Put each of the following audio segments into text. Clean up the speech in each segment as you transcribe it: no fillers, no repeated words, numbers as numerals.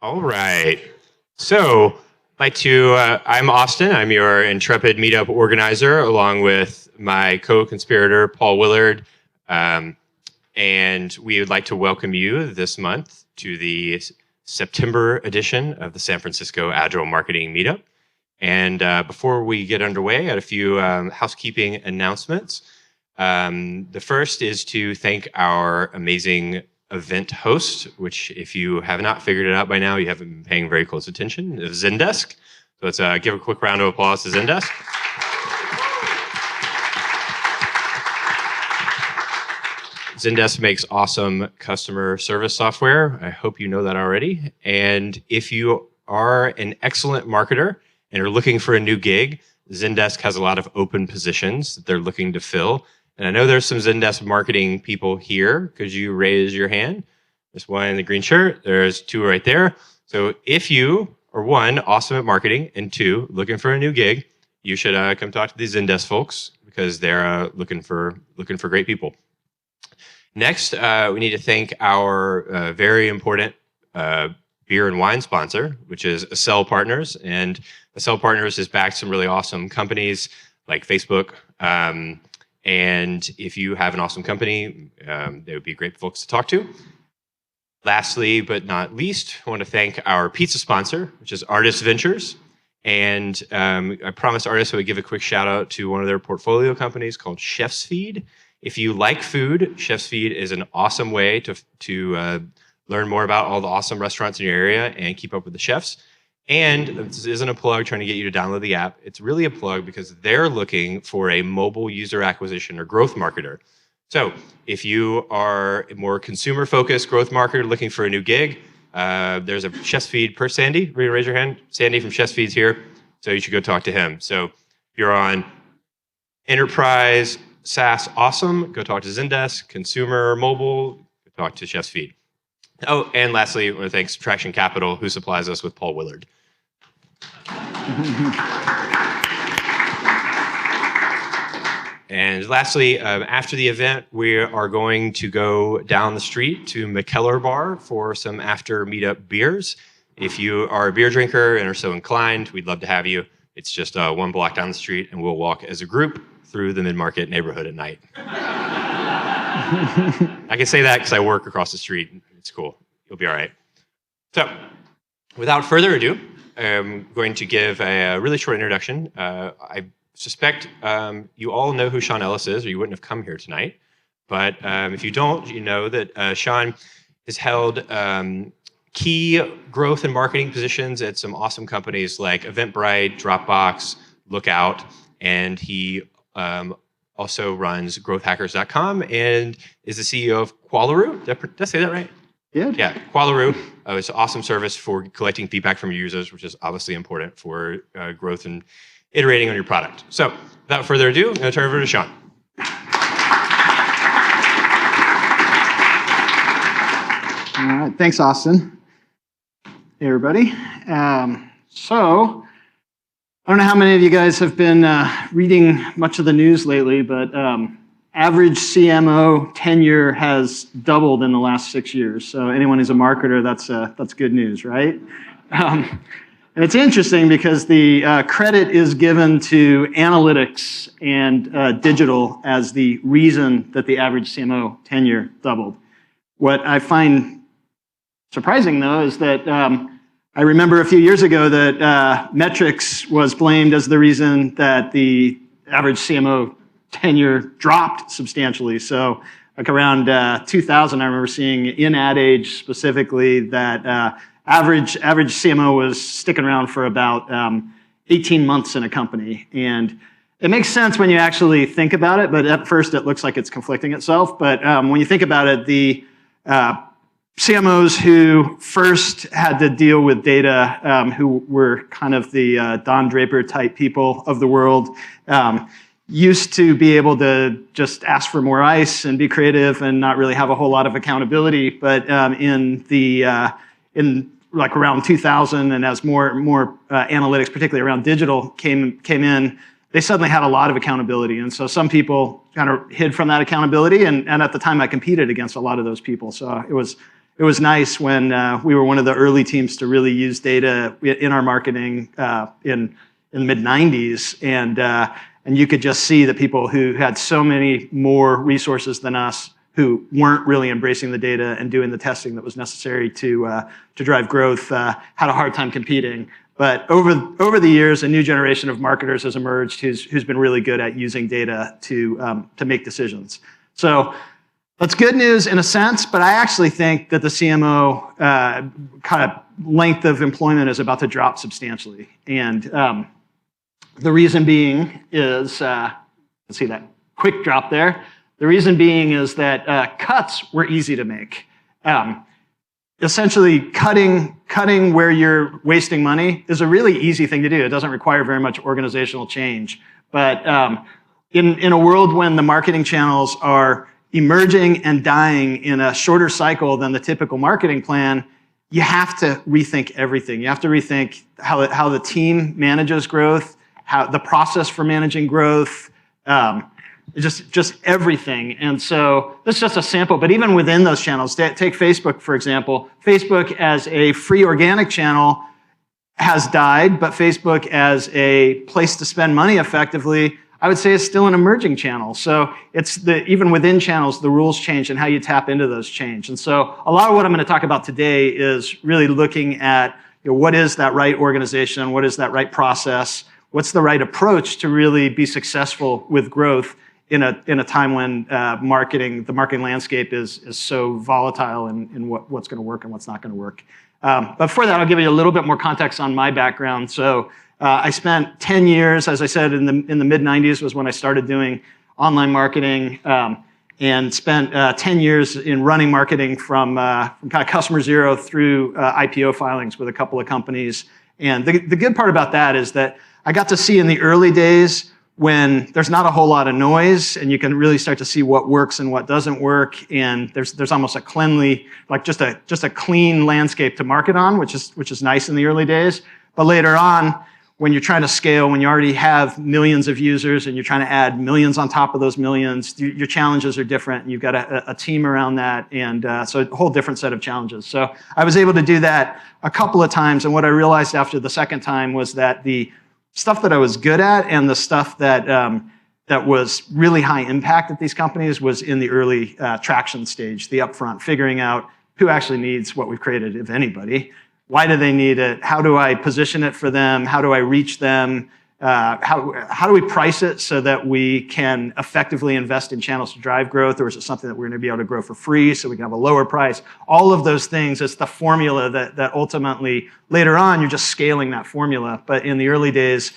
All right. So, I'm Austin. I'm your intrepid Meetup organizer, along with my co-conspirator, Paul Willard. And we would like to welcome you this month to the September edition of the San Francisco Agile Marketing Meetup. And before we get underway, I had a few housekeeping announcements. The first is to thank our amazing event host, which if you have not figured it out by now, you haven't been paying very close attention, is Zendesk. So let's give a quick round of applause to Zendesk. Zendesk makes awesome customer service software. I hope you know that already. And if you are an excellent marketer and are looking for a new gig, Zendesk has a lot of open positions that they're looking to fill. And I know there's some Zendesk marketing people here. Could you raise your hand? There's one in the green shirt. There's two right there. So if you are one, awesome at marketing, and two, looking for a new gig, you should come talk to these Zendesk folks because they're looking for great people. Next, we need to thank our very important beer and wine sponsor, which is Accel Partners. And Accel Partners has backed some really awesome companies like Facebook. And if you have an awesome company, they would be great folks to talk to. Lastly, but not least, I want to thank our pizza sponsor, which is Artist Ventures. And I promised Artist I would give a quick shout out to one of their portfolio companies called Chef's Feed. If you like food, Chef's Feed is an awesome way to learn more about all the awesome restaurants in your area and keep up with the chefs. And this isn't a plug trying to get you to download the app. It's really a plug because they're looking for a mobile user acquisition or growth marketer. So if you are a more consumer-focused growth marketer looking for a new gig, there's a Chef's Feed per Sandy. Will you raise your hand? Sandy from Chef's Feed's here. So you should go talk to him. So if you're on enterprise, SaaS, awesome. Go talk to Zendesk. Consumer, mobile, go talk to Chef's Feed. Oh, and lastly, I want to thank Subtraction Capital, who supplies us with Paul Willard. And lastly, after the event, we are going to go down the street to McKellar Bar for some after meetup beers. If you are a beer drinker and are so inclined, we'd love to have you. It's just one block down the street, and we'll walk as a group through the mid-market neighborhood at night. I can say that because I work across the street. It's cool. You'll be all right. So, without further ado, I'm going to give a really short introduction. I suspect you all know who Sean Ellis is, or you wouldn't have come here tonight. But if you don't, you know that Sean has held key growth and marketing positions at some awesome companies like Eventbrite, Dropbox, Lookout, and he also runs GrowthHackers.com and is the CEO of Qualaroo. Did I say that right? Yeah, Qualaroo. It's an awesome service for collecting feedback from users, which is obviously important for growth and iterating on your product. So without further ado, I'm going to turn it over to Sean. All right, thanks, Austin. Hey, everybody. So I don't know how many of you guys have been reading much of the news lately, but average CMO tenure has doubled in the last 6 years. So anyone who's a marketer, that's good news, right? And it's interesting because the credit is given to analytics and digital as the reason that the average CMO tenure doubled. What I find surprising, though, is that I remember a few years ago that metrics was blamed as the reason that the average CMO tenure dropped substantially. So like around 2000, I remember seeing in Ad Age specifically that average CMO was sticking around for about 18 months in a company. And it makes sense when you actually think about it, but at first it looks like it's conflicting itself. But when you think about it, the CMOs who first had to deal with data, who were kind of the Don Draper type people of the world, used to be able to just ask for more ice and be creative and not really have a whole lot of accountability. But in like around 2000, and as more analytics, particularly around digital, came in, they suddenly had a lot of accountability. And so some people kind of hid from that accountability, and at the time I competed against a lot of those people. So it was it was nice when we were one of the early teams to really use data in our marketing in the mid-90s, and you could just see that people who had so many more resources than us who weren't really embracing the data and doing the testing that was necessary to drive growth had a hard time competing. But over the years, a new generation of marketers has emerged who's been really good at using data to make decisions. So that's good news in a sense, but I actually think that the CMO kind of length of employment is about to drop substantially. And the reason being is, let's see that quick drop there. The reason being is that cuts were easy to make. Essentially, cutting where you're wasting money is a really easy thing to do. It doesn't require very much organizational change. But in a world when the marketing channels are emerging and dying in a shorter cycle than the typical marketing plan, you have to rethink everything. You have to rethink how the team manages growth, how the process for managing growth, just everything. And so this is just a sample, but even within those channels, take Facebook, for example. Facebook as a free organic channel has died, but Facebook as a place to spend money effectively, I would say is still an emerging channel. So it's even within channels, the rules change and how you tap into those change. And so a lot of what I'm going to talk about today is really looking at what is that right organization, what is that right process, what's the right approach to really be successful with growth in a time when the marketing landscape is so volatile in what's going to work and what's not going to work. But before that, I'll give you a little bit more context on my background. So I spent 10 years, as I said, in the mid-90s was when I started doing online marketing, and spent 10 years in running marketing from kind of customer zero through IPO filings with a couple of companies. And the good part about that is that I got to see in the early days when there's not a whole lot of noise and you can really start to see what works and what doesn't work, and there's almost a cleanly, like just a clean landscape to market on, which is nice in the early days. But later on, when you're trying to scale, when you already have millions of users and you're trying to add millions on top of those millions, your challenges are different, and you've got a team around that, and so a whole different set of challenges. So I was able to do that a couple of times, and what I realized after the second time was that the stuff that I was good at and the stuff that was really high impact at these companies was in the early traction stage, the upfront, figuring out who actually needs what we've created, if anybody. Why do they need it? How do I position it for them? How do I reach them? How do we price it so that we can effectively invest in channels to drive growth, or is it something that we're going to be able to grow for free so we can have a lower price? All of those things, it's the formula that ultimately, later on, you're just scaling that formula. But in the early days,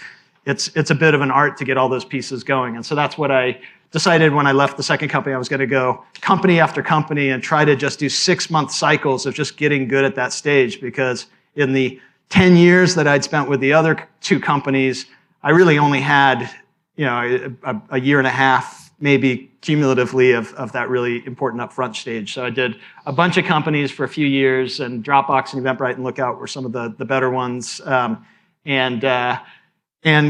it's a bit of an art to get all those pieces going. And so that's what I decided when I left the second company. I was going to go company after company and try to just do 6-month cycles of just getting good at that stage, because in the 10 years that I'd spent with the other two companies, I really only had, a year and a half, maybe cumulatively, of that really important upfront stage. So I did a bunch of companies for a few years, and Dropbox and Eventbrite and Lookout were some of the better ones, and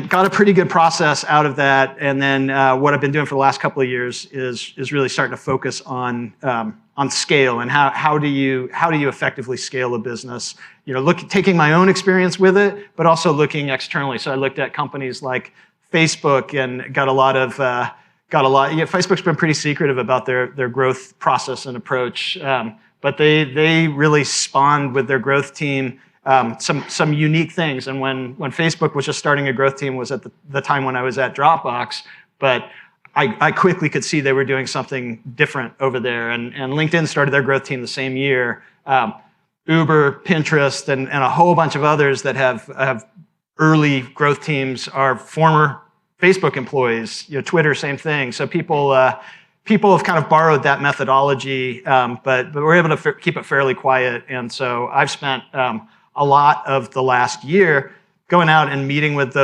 got a pretty good process out of that. And then what I've been doing for the last couple of years is really starting to focus on scale and how do you effectively scale a business. Taking my own experience with it, but also looking externally. So I looked at companies like Facebook and got a lot. Facebook's been pretty secretive about their growth process and approach, but they really spawned with their growth team some unique things. And when Facebook was just starting a growth team was at the time when I was at Dropbox, but I quickly could see they were doing something different over there. And LinkedIn started their growth team the same year. Uber, Pinterest, and a whole bunch of others that have early growth teams are former Facebook employees. Twitter, same thing. So people have kind of borrowed that methodology, but we're able to keep it fairly quiet. And so I've spent a lot of the last year going out and meeting with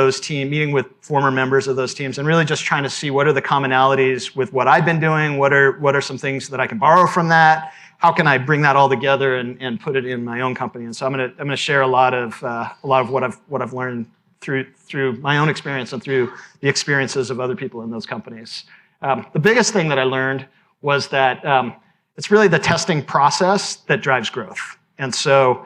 former members of those teams, and really just trying to see what are the commonalities with what I've been doing, what are some things that I can borrow from that, how can I bring that all together and put it in my own company. And so I'm gonna share a lot of what I've learned through my own experience and through the experiences of other people in those companies. The biggest thing that I learned was that it's really the testing process that drives growth. And so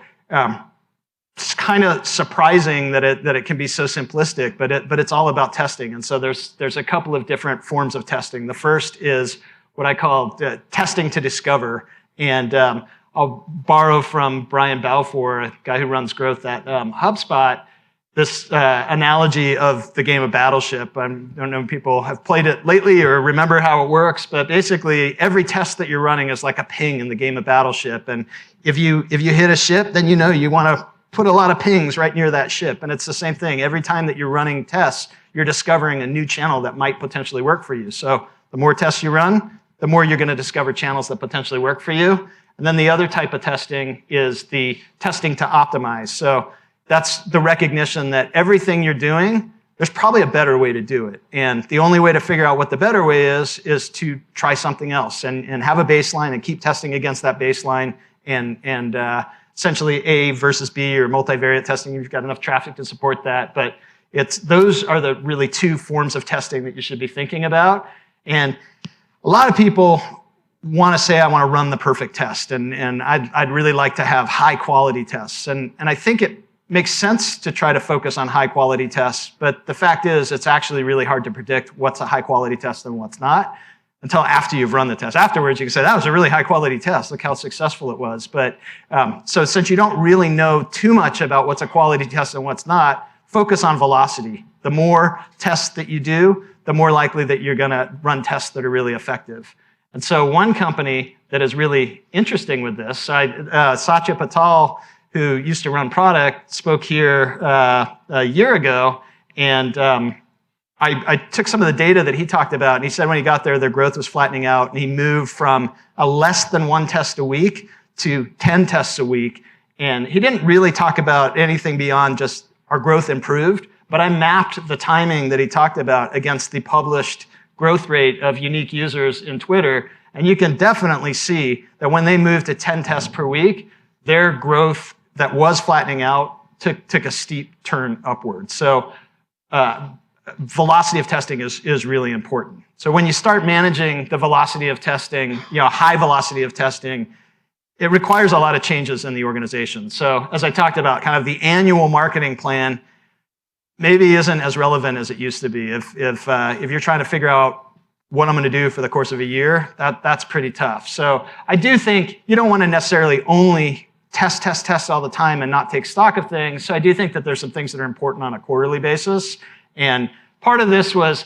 it's kind of surprising that it can be so simplistic, but it's all about testing. And so there's a couple of different forms of testing. The first is what I call testing to discover. And I'll borrow from Brian Balfour, a guy who runs growth at HubSpot, this analogy of the game of Battleship. I don't know if people have played it lately or remember how it works, but basically every test that you're running is like a ping in the game of Battleship. And if you hit a ship, then you know you want to put a lot of pings right near that ship. And it's the same thing. Every time that you're running tests, you're discovering a new channel that might potentially work for you. So the more tests you run, the more you're going to discover channels that potentially work for you. And then the other type of testing is the testing to optimize. So that's the recognition that everything you're doing, there's probably a better way to do it. And the only way to figure out what the better way is to try something else and have a baseline and keep testing against that baseline and essentially A versus B or multivariate testing. You've got enough traffic to support that. But those are the really two forms of testing that you should be thinking about. And a lot of people want to say, I want to run the perfect test. And I'd really like to have high quality tests. And I think it makes sense to try to focus on high quality tests. But the fact is, it's actually really hard to predict what's a high quality test and what's not until after you've run the test. Afterwards, you can say, that was a really high quality test. Look how successful it was. But so since you don't really know too much about what's a quality test and what's not, focus on velocity. The more tests that you do, the more likely that you're going to run tests that are really effective. And so one company that is really interesting with this, Satya Patel, who used to run product, spoke here a year ago, and I took some of the data that he talked about, and he said when he got there, their growth was flattening out, and he moved from a less than 1 test a week to 10 tests a week. And he didn't really talk about anything beyond just our growth improved, but I mapped the timing that he talked about against the published growth rate of unique users in Twitter, and you can definitely see that when they moved to 10 tests per week, their growth that was flattening out took a steep turn upward. So velocity of testing is really important. So when you start managing the velocity of testing, high velocity of testing, it requires a lot of changes in the organization. So as I talked about, kind of the annual marketing plan maybe isn't as relevant as it used to be. If you're trying to figure out what I'm going to do for the course of a year, that's pretty tough. So I do think you don't want to necessarily only test all the time and not take stock of things. So I do think that there's some things that are important on a quarterly basis. And part of this was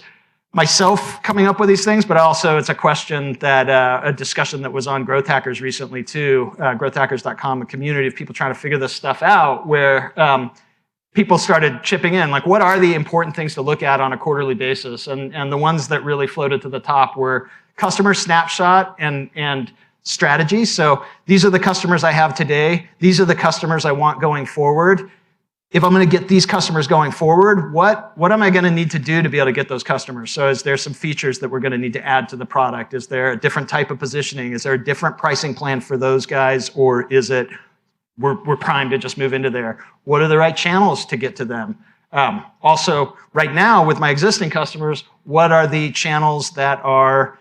myself coming up with these things, but also it's a question that a discussion that was on GrowthHackers recently too, growthhackers.com, a community of people trying to figure this stuff out, where people started chipping in, like, what are the important things to look at on a quarterly basis? And the ones that really floated to the top were customer snapshot and strategy. So these are the customers I have today. These are the customers I want going forward. If I'm going to get these customers going forward, what am I going to need to do to be able to get those customers? So is there some features that we're going to need to add to the product? Is there a different type of positioning? Is there a different pricing plan for those guys? Or is it we're primed to just move into there? What are the right channels to get to them? Also, right now with my existing customers, what are the channels that are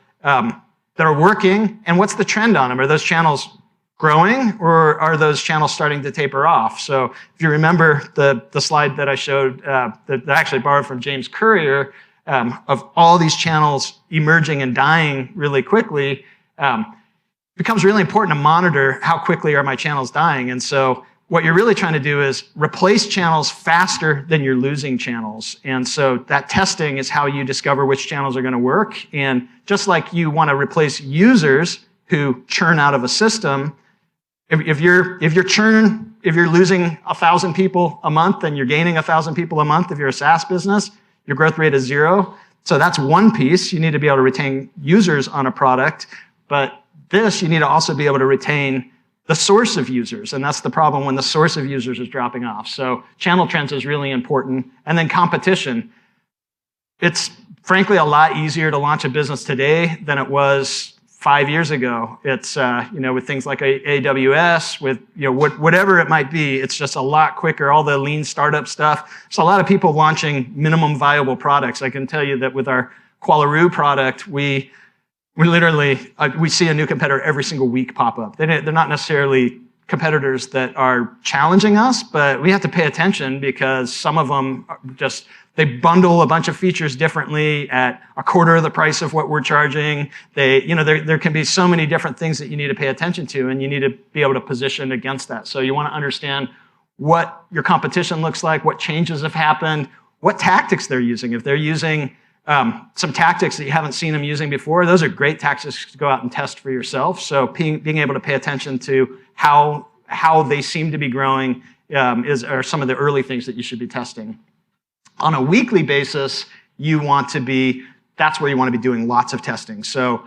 working, and what's the trend on them? Are those channels growing, or are those channels starting to taper off? So if you remember the slide that I showed, that I actually borrowed from James Currier, of all these channels emerging and dying really quickly, it becomes really important to monitor how quickly are my channels dying. And so what you're really trying to do is replace channels faster than you're losing channels. And so that testing is how you discover which channels are going to work. And just like you want to replace users who churn out of a system, if you're losing 1,000 people a month and you're gaining 1,000 people a month, if you're a SaaS business, your growth rate is 0. So that's one piece. You need to be able to retain users on a product, but you need to also be able to retain the source of users, and that's the problem when the source of users is dropping off. So channel trends is really important. And then competition. It's frankly a lot easier to launch a business today than it was 5 years ago. It's with things like AWS, with whatever it might be, it's just a lot quicker. All the lean startup stuff. There's a lot of people launching minimum viable products. I can tell you that with our Qualaroo product, we we see a new competitor every single week pop up. They're not necessarily competitors that are challenging us, but we have to pay attention because some of them they bundle a bunch of features differently at a quarter of the price of what we're charging. There can be so many different things that you need to pay attention to, and you need to be able to position against that. So you want to understand what your competition looks like, what changes have happened, what tactics they're using. If they're using some tactics that you haven't seen them using before, those are great tactics to go out and test for yourself. So being able to pay attention to how they seem to be growing are some of the early things that you should be testing. On a weekly basis, that's where you want to be doing lots of testing. So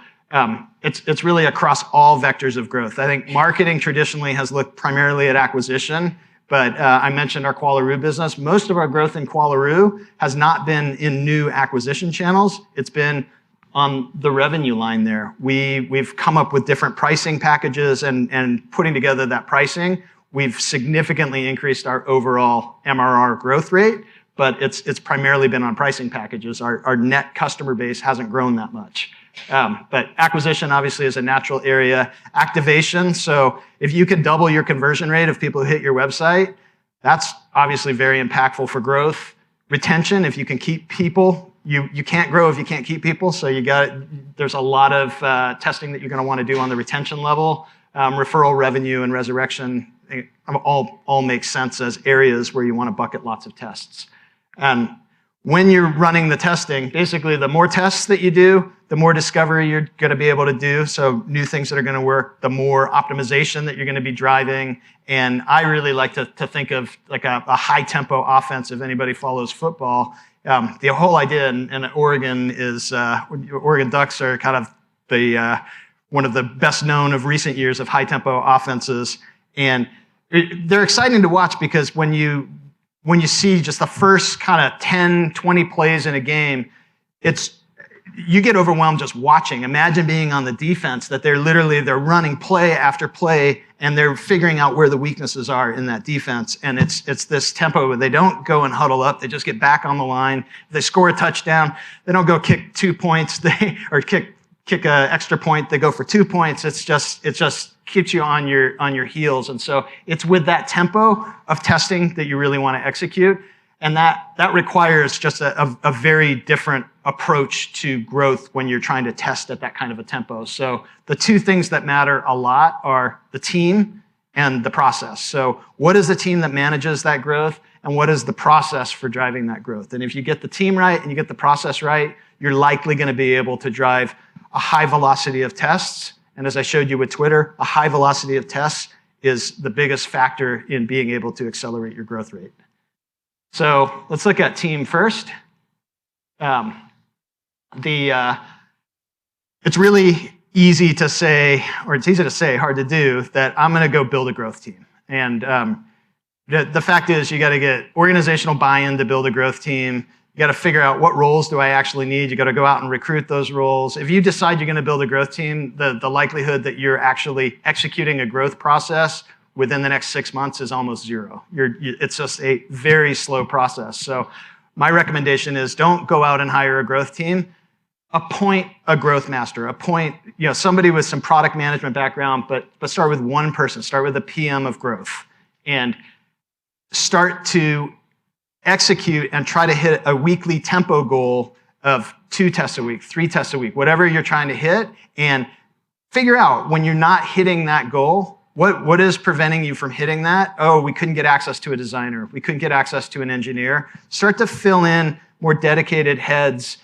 it's really across all vectors of growth. I think marketing traditionally has looked primarily at acquisition, but I mentioned our Qualaroo business. Most of our growth in Qualaroo has not been in new acquisition channels. It's been on the revenue line there. We've come up with different pricing packages and putting together that pricing, we've significantly increased our overall MRR growth rate, but it's primarily been on pricing packages. Our net customer base hasn't grown that much. But acquisition obviously is a natural area. Activation, so if you can double your conversion rate of people who hit your website, that's obviously very impactful for growth. Retention, if you can keep people, you can't grow if you can't keep people, so there's a lot of testing that you're going to want to do on the retention level. Referral revenue and resurrection all make sense as areas where you want to bucket lots of tests. When you're running the testing, basically the more tests that you do, the more discovery you're going to be able to do, so new things that are going to work, the more optimization that you're going to be driving. And I really like to think of like a high-tempo offense. If anybody follows football, the whole idea in Oregon is Oregon Ducks are kind of one of the best known of recent years of high-tempo offenses. And they're exciting to watch because when you see just the first kind of 10, 20 plays in a game, you get overwhelmed just watching. Imagine being on the defense, that they're running play after play, and they're figuring out where the weaknesses are in that defense. And it's this tempo where they don't go and huddle up, they just get back on the line. If they score a touchdown, they don't go kick 2 points, or kick an extra point, they go for 2 points. It just keeps you on your heels. And so it's with that tempo of testing that you really want to execute. And that requires just a very different approach to growth when you're trying to test at that kind of a tempo. So the two things that matter a lot are the team and the process. So what is the team that manages that growth, and what is the process for driving that growth? And if you get the team right and you get the process right, you're likely going to be able to drive a high velocity of tests. And as I showed you with Twitter, a high velocity of tests is the biggest factor in being able to accelerate your growth rate. So let's look at team first. It's really easy to say, or it's easy to say, hard to do, that I'm going to go build a growth team. And the fact is, you got to get organizational buy-in to build a growth team. You got to figure out what roles do I actually need. You got to go out and recruit those roles. If you decide you're going to build a growth team, the likelihood that you're actually executing a growth process within the next 6 months is almost zero. It's just a very slow process. So my recommendation is, don't go out and hire a growth team. Appoint a growth master. Appoint somebody with some product management background, but start with one person. Start with a PM of growth, and start to execute and try to hit a weekly tempo goal of 2 tests a week, 3 tests a week, whatever you're trying to hit, and figure out when you're not hitting that goal, what is preventing you from hitting that? Oh, we couldn't get access to a designer. We couldn't get access to an engineer. Start to fill in more dedicated heads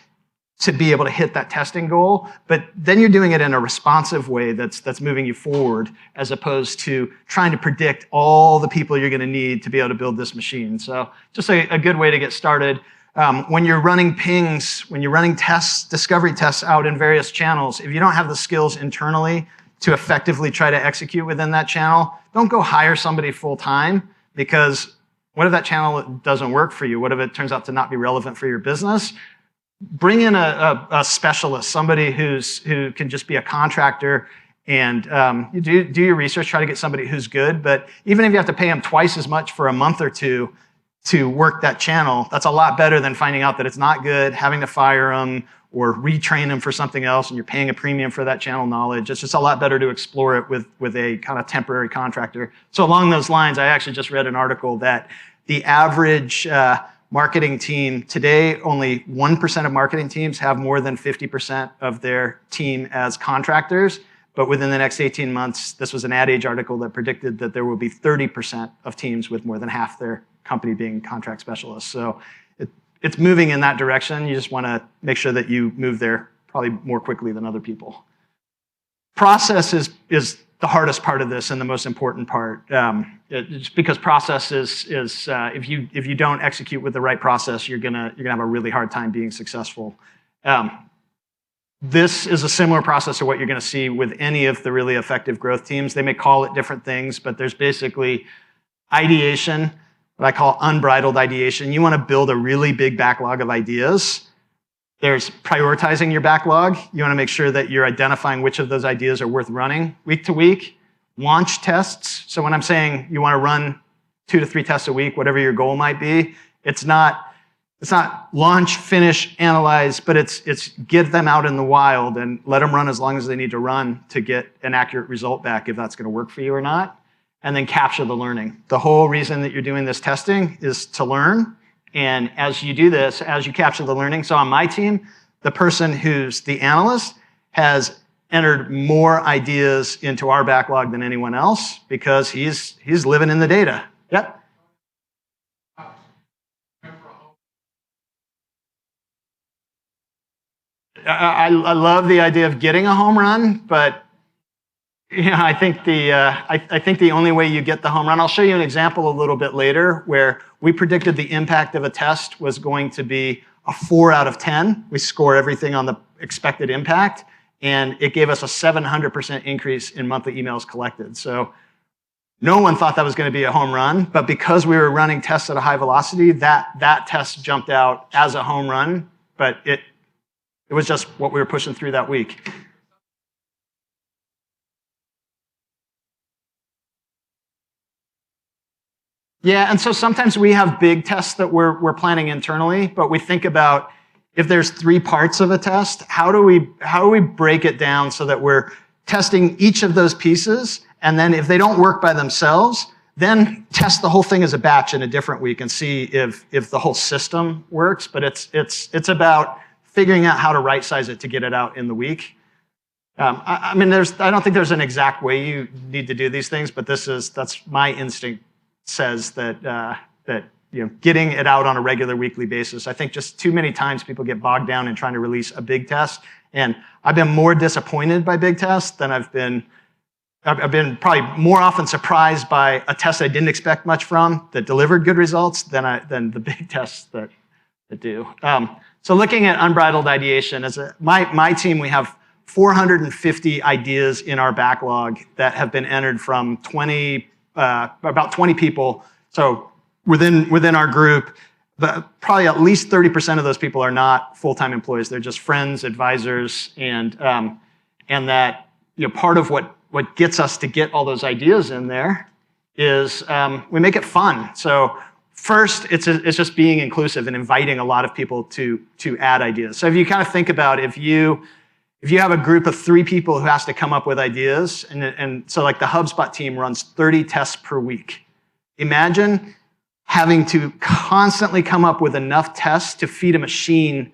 to be able to hit that testing goal, but then you're doing it in a responsive way that's moving you forward, as opposed to trying to predict all the people you're going to need to be able to build this machine. So just a good way to get started. When you're running pings, when you're running tests, discovery tests out in various channels, if you don't have the skills internally to effectively try to execute within that channel, don't go hire somebody full-time, because what if that channel doesn't work for you? What if it turns out to not be relevant for your business? Bring in a specialist, somebody who can just be a contractor, and you do your research, try to get somebody who's good. But even if you have to pay them twice as much for a month or two to work that channel, that's a lot better than finding out that it's not good, having to fire them, or retrain them for something else, and you're paying a premium for that channel knowledge. It's just a lot better to explore it with a kind of temporary contractor. So along those lines, I actually just read an article that the average marketing team today, only 1% of marketing teams have more than 50% of their team as contractors. But within the next 18 months, this was an Ad Age article that predicted that there will be 30% of teams with more than half their company being contract specialists. So it's moving in that direction. You just want to make sure that you move there probably more quickly than other people. Process is the hardest part of this and the most important part. Just because process is if you don't execute with the right process, you're gonna have a really hard time being successful. This is a similar process to what you're going to see with any of the really effective growth teams. They may call it different things, but there's basically ideation, what I call unbridled ideation. You want to build a really big backlog of ideas. There's prioritizing your backlog. You want to make sure that you're identifying which of those ideas are worth running week to week. Launch tests. So when I'm saying you want to run 2 to 3 tests a week, whatever your goal might be, it's not launch, finish, analyze, but it's get them out in the wild and let them run as long as they need to run to get an accurate result back if that's going to work for you or not, and then capture the learning. The whole reason that you're doing this testing is to learn, and as you do this, as you capture the learning, so on my team, the person who's the analyst has entered more ideas into our backlog than anyone else because he's living in the data. Yep. I love the idea of getting a home run, but I think the only way you get the home run, I'll show you an example a little bit later where we predicted the impact of a test was going to be a 4 out of 10. We score everything on the expected impact, and it gave us a 700% increase in monthly emails collected. So no one thought that was going to be a home run, but because we were running tests at a high velocity, that test jumped out as a home run, but it was just what we were pushing through that week. Yeah, and so sometimes we have big tests that we're planning internally, but we think about if there's 3 parts of a test, how do we break it down so that we're testing each of those pieces, and then if they don't work by themselves, then test the whole thing as a batch in a different week and see if the whole system works. But it's about figuring out how to right-size it to get it out in the week. I mean, I don't think there's an exact way you need to do these things, but that's my instinct says that getting it out on a regular weekly basis. I think just too many times people get bogged down in trying to release a big test, and I've been more disappointed by big tests than I've been probably more often surprised by a test I didn't expect much from that delivered good results than the big tests that do. So looking at unbridled ideation, my team, we have 450 ideas in our backlog that have been entered from about 20 people. So within our group, but probably at least 30% of those people are not full-time employees. They're just friends, advisors, and that part of what gets us to get all those ideas in there is we make it fun. So first, it's just being inclusive and inviting a lot of people to add ideas. So if you kind of think about if you have a group of 3 people who has to come up with ideas, and so like the HubSpot team runs 30 tests per week. Imagine having to constantly come up with enough tests to feed a machine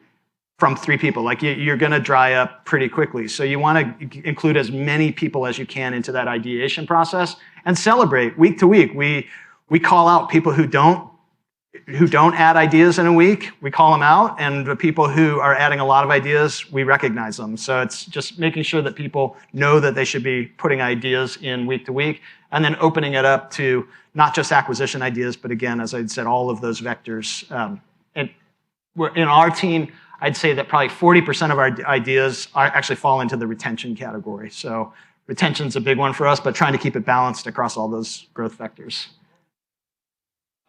from 3 people. Like you're going to dry up pretty quickly. So you want to include as many people as you can into that ideation process and celebrate week to week. We call out people who don't add ideas in a week. We call them out, and the people who are adding a lot of ideas, we recognize them. So it's just making sure that people know that they should be putting ideas in week to week, and then opening it up to not just acquisition ideas, but again, as I said, all of those vectors. And in our team, I'd say that probably 40% of our ideas actually fall into the retention category. So retention's a big one for us, but trying to keep it balanced across all those growth vectors.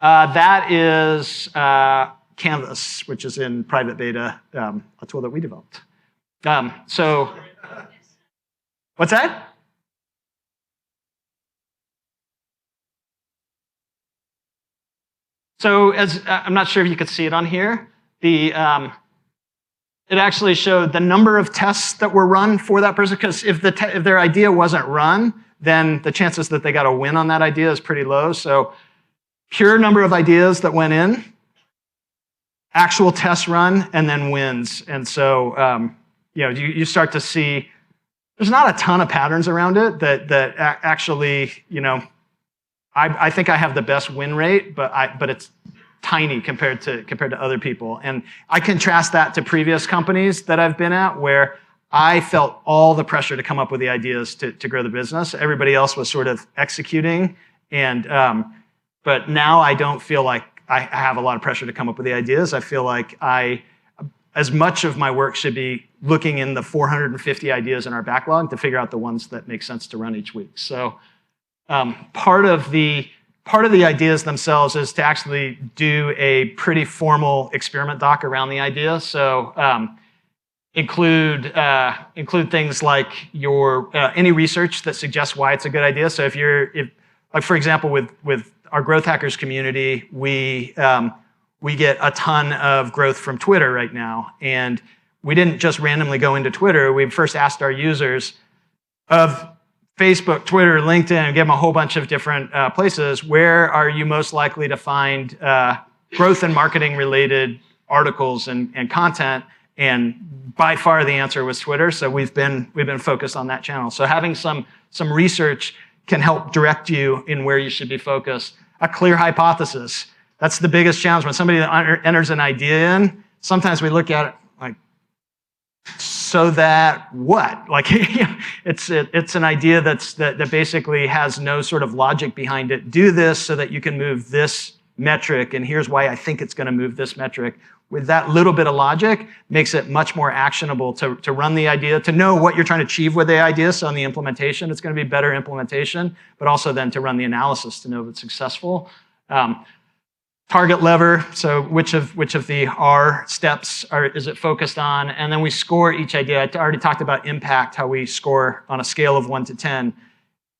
That is Canvas, which is in private beta, a tool that we developed. So, what's that? So, I'm not sure if you could see it on here. it actually showed the number of tests that were run for that person, because if their idea wasn't run, then the chances that they got a win on that idea is pretty low. So pure number of ideas that went in, actual tests run, and then wins. And so you start to see there's not a ton of patterns around it that actually, I think I have the best win rate, but it's tiny compared to other people. And I contrast that to previous companies that I've been at where I felt all the pressure to come up with the ideas to grow the business. Everybody else was sort of executing, but now I don't feel like I have a lot of pressure to come up with the ideas. I feel like as much of my work should be looking in the 450 ideas in our backlog to figure out the ones that make sense to run each week. So part of the ideas themselves is to actually do a pretty formal experiment doc around the idea. So include things like any research that suggests why it's a good idea. So if like for example with our GrowthHackers community, we get a ton of growth from Twitter right now, and we didn't just randomly go into Twitter. We first asked our users of Facebook, Twitter, LinkedIn, give them a whole bunch of different places. Where are you most likely to find growth and marketing related articles and content? And by far the answer was Twitter. So we've been focused on that channel. So having some research can help direct you in where you should be focused. A clear hypothesis. That's the biggest challenge. When somebody enters an idea in, sometimes we look at it like, so that what? Like, it's an idea that basically has no sort of logic behind it. Do this so that you can move this metric, and here's why I think it's going to move this metric. With that little bit of logic, makes it much more actionable to run the idea, to know what you're trying to achieve with the idea. So on the implementation, it's going to be better implementation, but also then to run the analysis to know if it's successful. Target lever, so which of the R steps is it focused on? And then we score each idea. I already talked about impact, how we score on a scale of 1 to 10.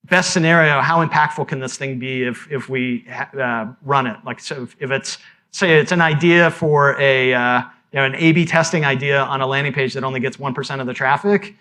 Best scenario, how impactful can this thing be if we run it? Like, so if it's, say it's an idea for an A/B testing idea on a landing page that only gets 1% of the traffic,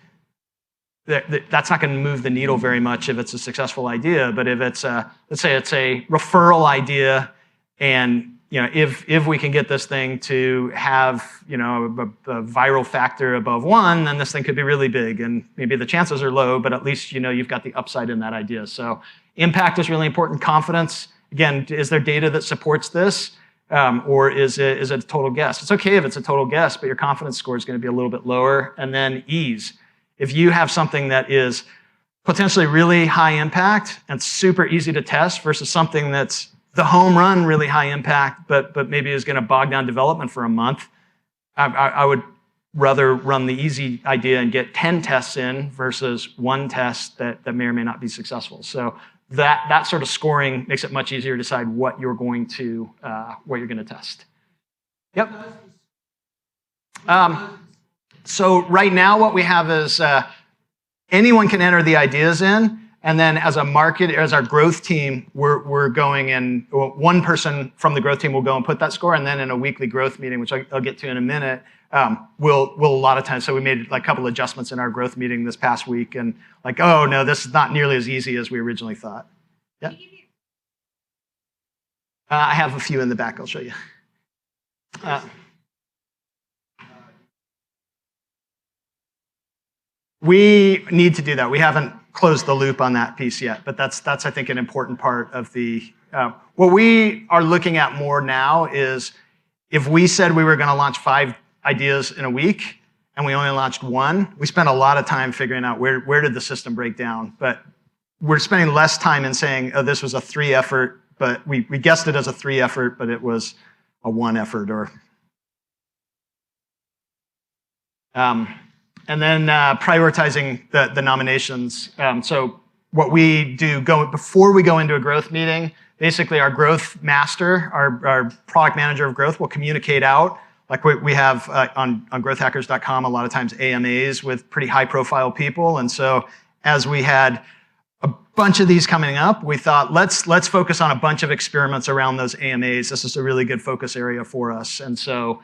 that's not going to move the needle very much if it's a successful idea. But if it's let's say it's a referral idea, and if we can get this thing to have a viral factor above 1, then this thing could be really big. And maybe the chances are low, but at least you've got the upside in that idea. So impact is really important. Confidence, again, is there data that supports this, or is it a total guess? It's okay if it's a total guess, but your confidence score is going to be a little bit lower. And then ease. If you have something that is potentially really high impact and super easy to test versus something that's the home run, really high impact, but maybe is going to bog down development for a month, I would rather run the easy idea and get 10 tests in versus 1 test that may or may not be successful. So that sort of scoring makes it much easier to decide what you're going to test. Yep. So right now what we have is anyone can enter the ideas in. And then as our growth team, we're going in, one person from the growth team will go and put that score, and then in a weekly growth meeting, which I'll get to in a minute, we'll a lot of times, so we made like a couple adjustments in our growth meeting this past week, and like, oh no, this is not nearly as easy as we originally thought. Yeah. I have a few in the back, I'll show you. We need to do that. We haven't closed the loop on that piece yet, but that's I think an important part of the. What we are looking at more now is if we said we were going to launch 5 ideas in a week and we only launched 1, we spent a lot of time figuring out where did the system break down. But we're spending less time in saying, oh, this was a 3 effort, but we guessed it as a 3 effort, but it was a 1 effort or. And then prioritizing the nominations. So what we do before we go into a growth meeting, basically our growth master, our product manager of growth, will communicate out. Like we have on growthhackers.com a lot of times AMAs with pretty high profile people. And so as we had a bunch of these coming up, we thought let's focus on a bunch of experiments around those AMAs. This is a really good focus area for us. And so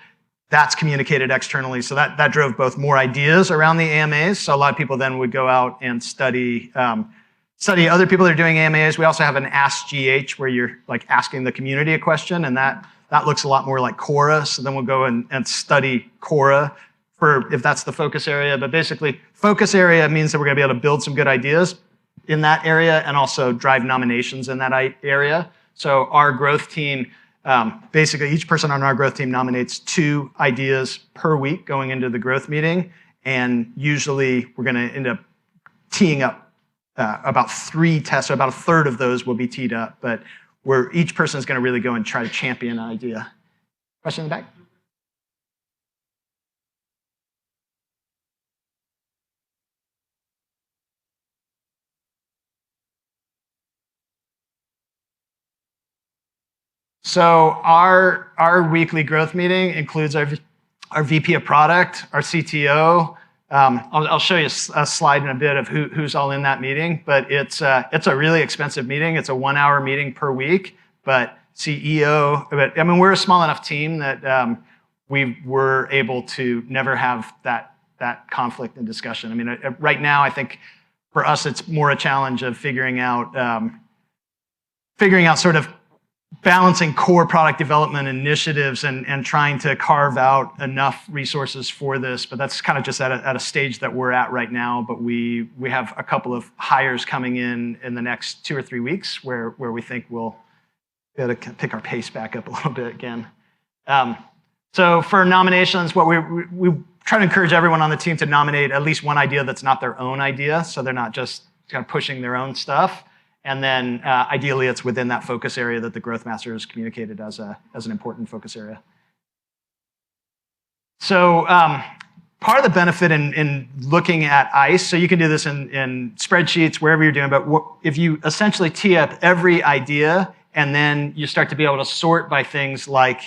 that's communicated externally. So that drove both more ideas around the AMAs. So a lot of people then would go out and study other people that are doing AMAs. We also have an Ask GH where you're like asking the community a question, and that looks a lot more like Quora. So then we'll go and study Quora for if that's the focus area. But basically, focus area means that we're going to be able to build some good ideas in that area and also drive nominations in that area. So our growth team, basically each person on our growth team nominates 2 ideas per week going into the growth meeting. And usually we're going to end up teeing up about 3 tests. So about a third of those will be teed up, but where each person is going to really go and try to champion an idea. Question in the back? So our weekly growth meeting includes our VP of product, our CTO. I'll show you a slide in a bit of who's all in that meeting, but it's a really expensive meeting. It's a 1-hour meeting per week, but CEO, but I mean, we're a small enough team that we were able to never have that conflict and discussion. I mean, right now, I think for us, it's more a challenge of figuring out sort of balancing core product development initiatives and trying to carve out enough resources for this, but that's kind of just at a stage that we're at right now. But we have a couple of hires coming in the next 2 or 3 weeks where we think we'll be able to pick our pace back up a little bit again. So for nominations, what we try to encourage everyone on the team to nominate at least one idea that's not their own idea, so they're not just kind of pushing their own stuff. And then ideally, it's within that focus area that the Growth Master has communicated as an important focus area. So part of the benefit in looking at ICE, so you can do this in spreadsheets, wherever you're doing, but if you essentially tee up every idea and then you start to be able to sort by things like,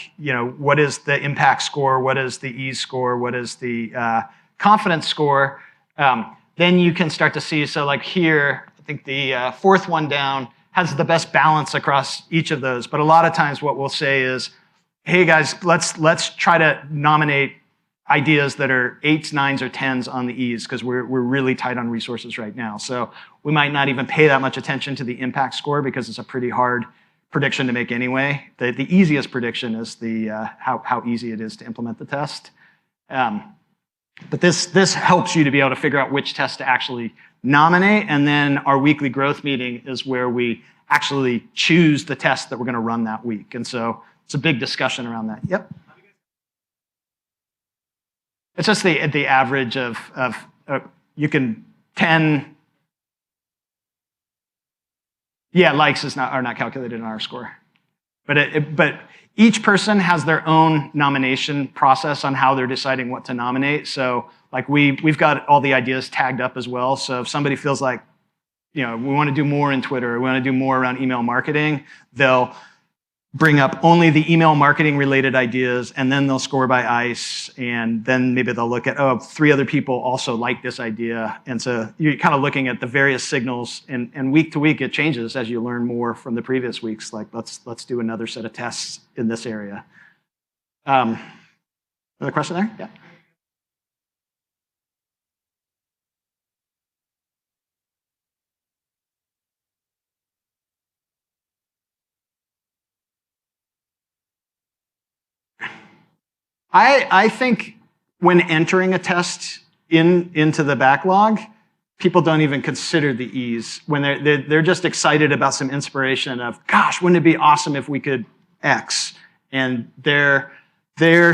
what is the impact score, what is the ease score, what is the confidence score, then you can start to see, so like here, I think the 4th one down has the best balance across each of those. But a lot of times what we'll say is, hey guys, let's try to nominate ideas that are 8s, 9s, or 10s on the ease, because we're really tight on resources right now. So we might not even pay that much attention to the impact score because it's a pretty hard prediction to make anyway. The easiest prediction is the how easy it is to implement the test. But this helps you to be able to figure out which test to actually nominate, and then our weekly growth meeting is where we actually choose the test that we're going to run that week. And so it's a big discussion around that. Yep. It's just the average of you can 10. Yeah, likes are not calculated in our score, but each person has their own nomination process on how they're deciding what to nominate. So like we've got all the ideas tagged up as well. So if somebody feels like, we want to do more in Twitter, or we want to do more around email marketing, they'll bring up only the email marketing related ideas, and then they'll score by ICE, and then maybe they'll look at, 3 other people also like this idea. And so you're kind of looking at the various signals, and week to week it changes as you learn more from the previous weeks. Like let's do another set of tests in this area. Another question there? Yeah. I think when entering a test into the backlog, people don't even consider the ease. When they're just excited about some inspiration of, gosh, wouldn't it be awesome if we could X? And they're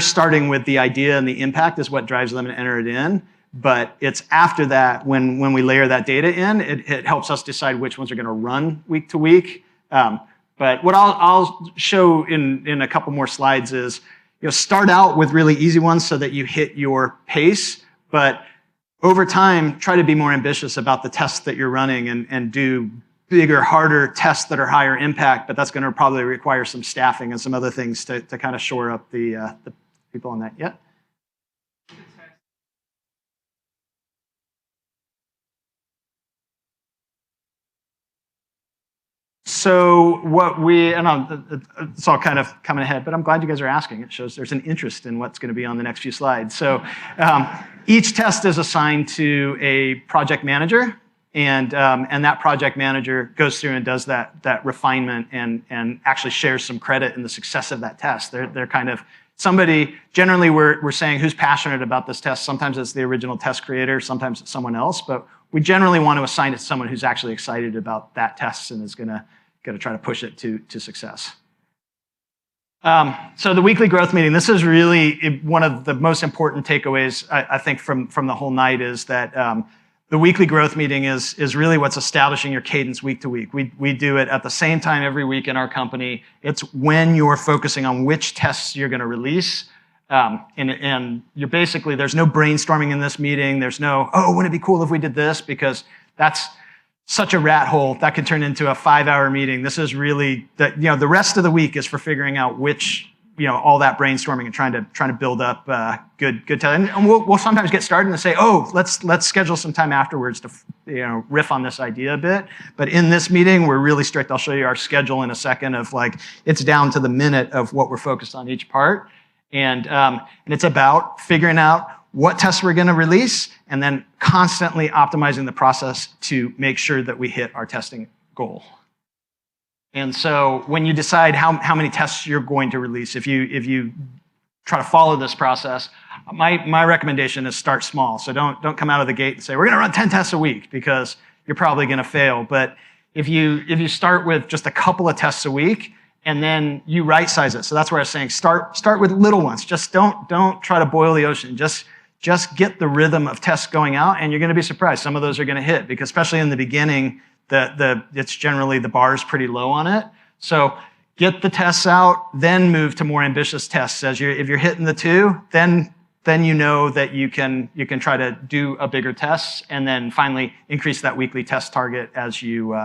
starting with the idea, and the impact is what drives them to enter it in. But it's after that, when we layer that data in, it helps us decide which ones are going to run week to week. But what I'll show in a couple more slides is, start out with really easy ones so that you hit your pace, but over time, try to be more ambitious about the tests that you're running and do bigger, harder tests that are higher impact, but that's going to probably require some staffing and some other things to kind of shore up the people on that. Yeah? So what we, it's all kind of coming ahead, but I'm glad you guys are asking. It shows there's an interest in what's going to be on the next few slides. So each test is assigned to a project manager, and that project manager goes through and does that refinement and actually shares some credit in the success of that test. They're kind of somebody, generally we're saying who's passionate about this test. Sometimes it's the original test creator, sometimes it's someone else, but we generally want to assign it to someone who's actually excited about that test and is going to try to push it to success. So the weekly growth meeting, this is really one of the most important takeaways, I think, from the whole night is that the weekly growth meeting is really what's establishing your cadence week to week. We do it at the same time every week in our company. It's when you're focusing on which tests you're going to release. And you're basically, there's no brainstorming in this meeting. There's no, oh, wouldn't it be cool if we did this? Because that's such a rat hole that could turn into a 5-hour meeting. This is really, the rest of the week is for figuring out which, all that brainstorming and trying to build up good tests. And we'll sometimes get started and say, oh, let's schedule some time afterwards to riff on this idea a bit. But in this meeting, we're really strict. I'll show you our schedule in a second of it's down to the minute of what we're focused on each part. And it's about figuring out what tests we're going to release and then constantly optimizing the process to make sure that we hit our testing goal. And so when you decide how many tests you're going to release, if you try to follow this process, my recommendation is start small. So don't come out of the gate and say, we're going to run 10 tests a week, because you're probably going to fail. But if you start with just a couple of tests a week, and then you right size it. So that's where I was saying start with little ones. Just don't try to boil the ocean. Just get the rhythm of tests going out, and you're going to be surprised. Some of those are going to hit, because especially in the beginning, it's generally the bar is pretty low on it. So get the tests out, then move to more ambitious tests. If you're hitting the 2, then you know that you can try to do a bigger test, and then finally increase that weekly test target as you've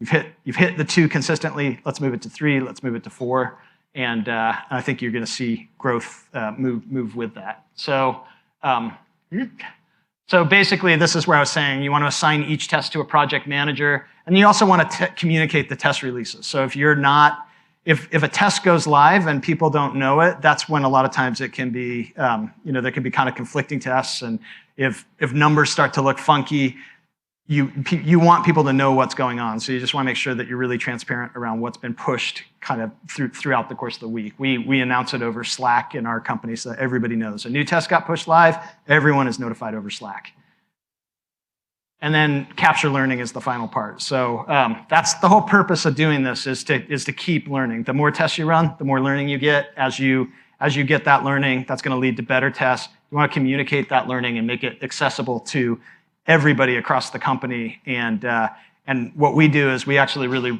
hit the 2 consistently. Let's move it to 3. Let's move it to 4, and I think you're going to see growth move with that. So basically, this is where I was saying you want to assign each test to a project manager, and you also want to communicate the test releases. So if a test goes live and people don't know it, that's when a lot of times it can be, there can be kind of conflicting tests, and if numbers start to look funky, you want people to know what's going on. So you just want to make sure that you're really transparent around what's been pushed kind of throughout the course of the week. We announce it over Slack in our company so that everybody knows. A new test got pushed live, everyone is notified over Slack. And then capture learning is the final part. So that's the whole purpose of doing this, is to keep learning. The more tests you run, the more learning you get. As you get that learning, that's going to lead to better tests. You want to communicate that learning and make it accessible to everybody across the company. And what we do is we actually really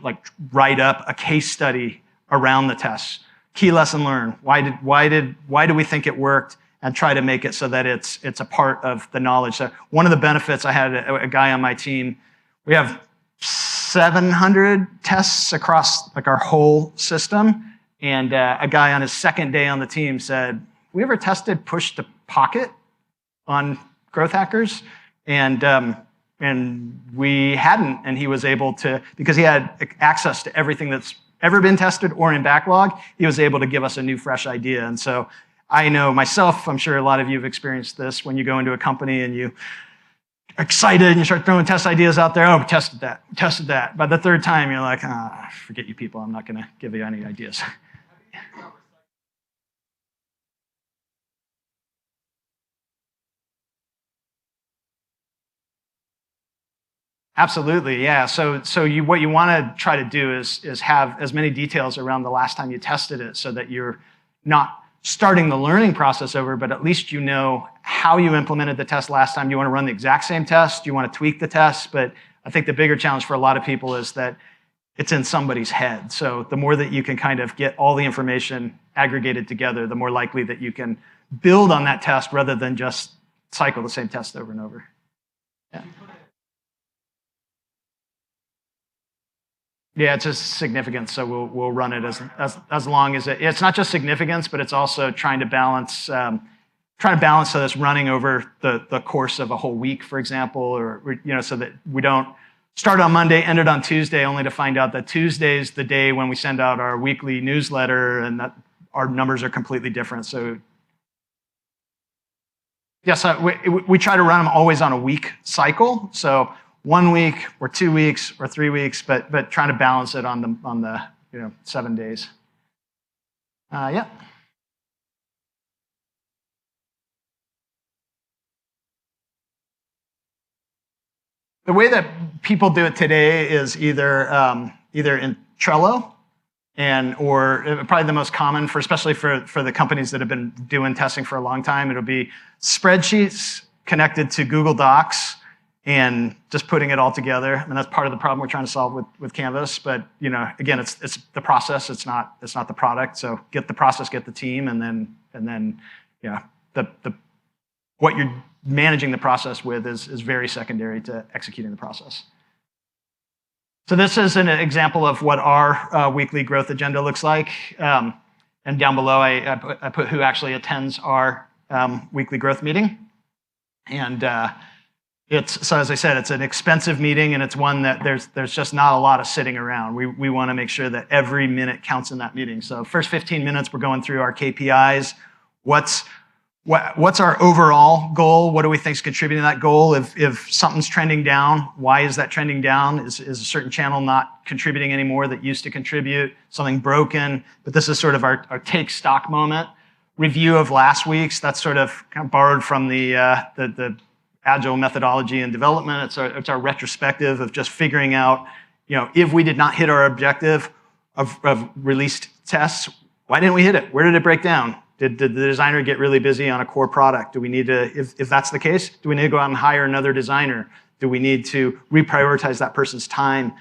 write up a case study around the tests. Key lesson learned. Why do we think it worked? And try to make it so that it's a part of the knowledge. So one of the benefits, I had a guy on my team. We have 700 tests across our whole system, and a guy on his second day on the team said, "We ever tested push to pocket on GrowthHackers?" And we hadn't, and he was able to, because he had access to everything that's ever been tested or in backlog, he was able to give us a new, fresh idea. And so I know myself, I'm sure a lot of you have experienced this, when you go into a company and you are excited and you start throwing test ideas out there. Oh, we tested that. By the 3rd time, you're like, forget you people, I'm not going to give you any ideas. Absolutely, yeah. So what you want to try to do is have as many details around the last time you tested it, so that you're not starting the learning process over, but at least you know how you implemented the test last time. Do you want to run the exact same test? Do you want to tweak the test? But I think the bigger challenge for a lot of people is that it's in somebody's head. So the more that you can kind of get all the information aggregated together, the more likely that you can build on that test rather than just cycle the same test over and over. Yeah. Yeah, it's just significance, so we'll run it as long as it's not just significance, but it's also trying to balance so that's running over the course of a whole week, for example, or so that we don't started on Monday, ended on Tuesday, only to find out that Tuesday is the day when we send out our weekly newsletter, and that our numbers are completely different. So yes, we try to run them always on a week cycle. So 1 week or 2 weeks or 3 weeks, but trying to balance it on the 7 days. Yeah. The way that people do it today is either in Trello, or probably the most common especially for the companies that have been doing testing for a long time, it'll be spreadsheets connected to Google Docs and just putting it all together. And that's part of the problem we're trying to solve with Canvas. But again, it's the process. It's not the product. So get the process, get the team, and then what you're managing the process with is very secondary to executing the process. So this is an example of what our weekly growth agenda looks like. And down below, I put who actually attends our weekly growth meeting. And so as I said, it's an expensive meeting, and it's one that there's just not a lot of sitting around. We want to make sure that every minute counts in that meeting. So first 15 minutes, we're going through our KPIs. What's our overall goal? What do we think is contributing to that goal? If something's trending down, why is that trending down? Is a certain channel not contributing anymore that used to contribute? Something broken? But this is sort of our take stock moment. Review of last week's. That's sort of kind of borrowed from the Agile methodology and development. It's our retrospective of just figuring out, if we did not hit our objective of released tests, why didn't we hit it? Where did it break down? Did the designer get really busy on a core product? Do we need to, if that's the case, do we need to go out and hire another designer? Do we need to reprioritize that person's time?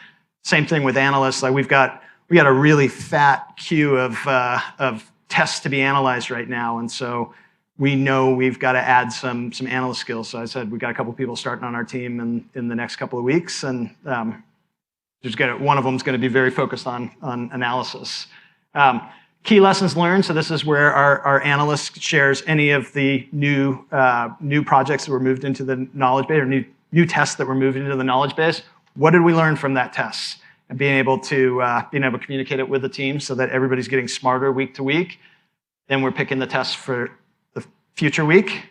Same thing with analysts. Like we got a really fat queue of tests to be analyzed right now, and so we know we've got to add some analyst skills. So I said we got a couple people starting on our team in the next couple of weeks, and one of them is going to be very focused on analysis. Key lessons learned. So this is where our analyst shares any of the new projects that were moved into the knowledge base, or new tests that were moved into the knowledge base. What did we learn from that test? And being able to communicate it with the team so that everybody's getting smarter week to week. Then we're picking the tests for the future week,